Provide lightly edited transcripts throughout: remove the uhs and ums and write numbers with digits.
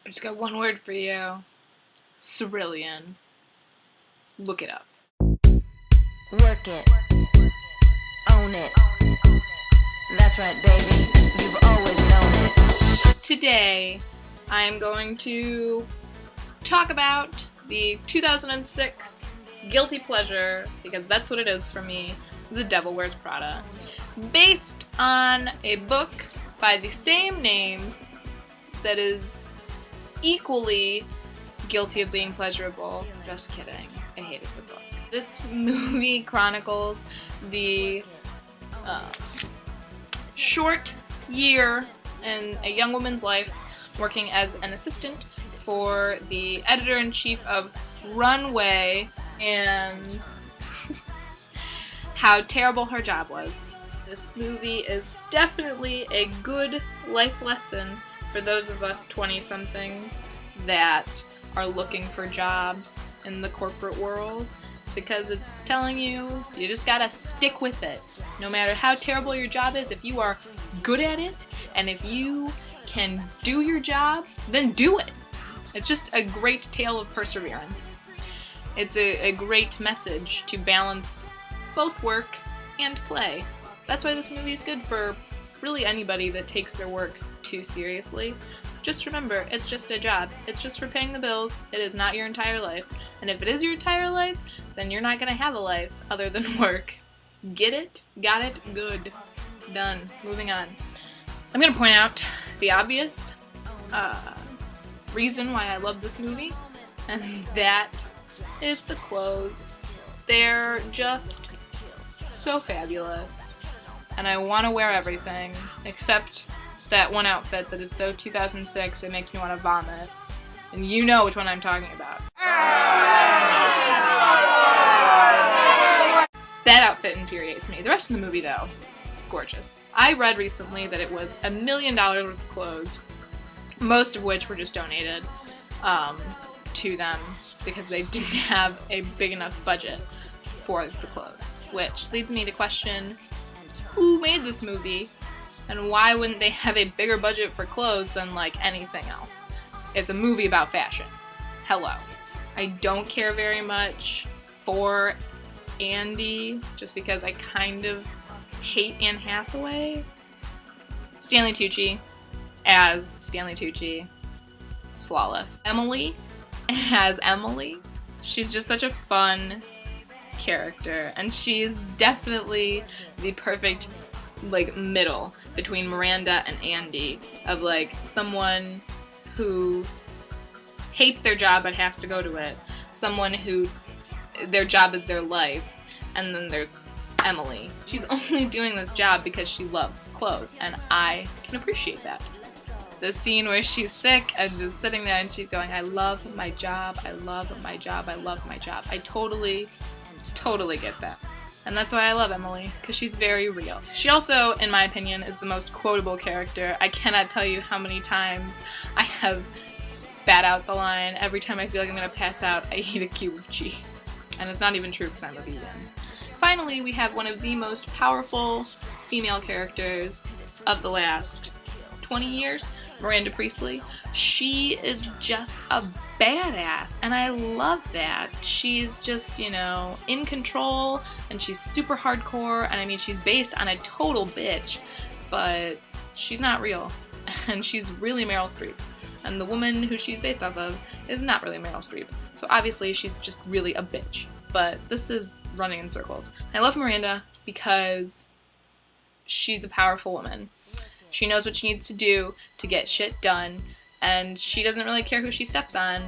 I just got one word for you. Cerulean. Look it up. Work it. Own it. That's right, baby. You've always known it. Today, I am going to talk about the 2006 guilty pleasure, because that's what it is for me, The Devil Wears Prada. Based on a book by the same name that is equally guilty of being pleasurable. Just kidding. I hated the book. This movie chronicles the short year in a young woman's life working as an assistant for the editor-in-chief of Runway, and how terrible her job was. This movie is definitely a good life lesson for those of us 20-somethings that are looking for jobs in the corporate world, because it's telling you just gotta stick with it. No matter how terrible your job is, if you are good at it and if you can do your job, then do it. It's just a great tale of perseverance. It's a great message to balance both work and play. That's why this movie is good for really anybody that takes their work too seriously. Just remember, it's just a job. It's just for paying the bills. It is not your entire life. And if it is your entire life, then you're not gonna have a life other than work. Get it? Got it? Good. Done. Moving on. I'm gonna point out the obvious reason why I love this movie, and that is the clothes. They're just so fabulous, and I want to wear everything except that one outfit that is so 2006 it makes me want to vomit, and you know which one I'm talking about. That outfit infuriates me. The rest of the movie, though, gorgeous. I read recently that it was $1 million worth of clothes, most of which were just donated to them because they didn't have a big enough budget for the clothes, which leads me to question who made this movie and why wouldn't they have a bigger budget for clothes than like anything else? It's a movie about fashion. Hello. I don't care very much for Andy just because I kind of hate Anne Hathaway. Stanley Tucci as Stanley Tucci is flawless. Emily as Emily, she's just such a fun character, and she's definitely the perfect like middle between Miranda and Andy, of like someone who hates their job but has to go to it, someone who their job is their life, and then there's Emily. She's only doing this job because she loves clothes, and I can appreciate that. The scene where she's sick and just sitting there and she's going, I love my job, I love my job, I love my job. I totally get that. And that's why I love Emily, because she's very real. She also, in my opinion, is the most quotable character. I cannot tell you how many times I have spat out the line, every time I feel like I'm going to pass out, I eat a cube of cheese. And it's not even true because I'm a vegan. Finally, we have one of the most powerful female characters of the last 20 years, Miranda Priestley. She is just a badass, and I love that. She's just, in control, and she's super hardcore, and I mean, she's based on a total bitch, but she's not real, and she's really Meryl Streep. And the woman who she's based off of is not really Meryl Streep. So obviously she's just really a bitch. But this is running in circles. I love Miranda because she's a powerful woman. She knows what she needs to do to get shit done, and she doesn't really care who she steps on.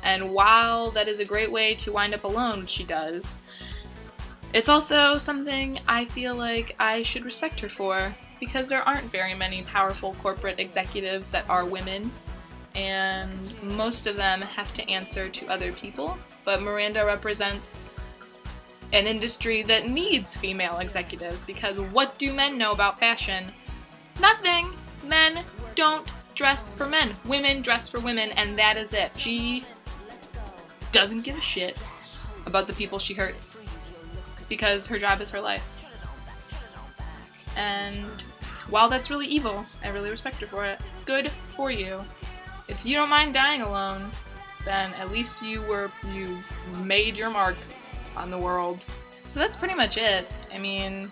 And while that is a great way to wind up alone, which she does, it's also something I feel like I should respect her for, because there aren't very many powerful corporate executives that are women, and most of them have to answer to other people. But Miranda represents an industry that needs female executives, because what do men know about fashion? Nothing. Men don't dress for men. Women dress for women, and that is it. She doesn't give a shit about the people she hurts, because her job is her life. And while that's really evil, I really respect her for it. Good for you. if you don't mind dying alone, then at least you made your mark on the world. So that's pretty much it. I mean,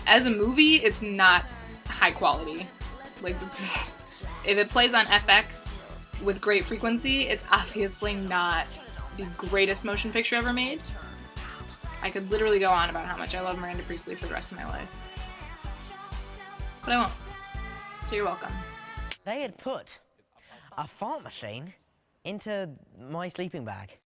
as a movie, it's not high quality. Like, if it plays on FX with great frequency, it's obviously not the greatest motion picture ever made. I could literally go on about how much I love Miranda Priestley for the rest of my life. But I won't. So you're welcome. They had put a fart machine into my sleeping bag.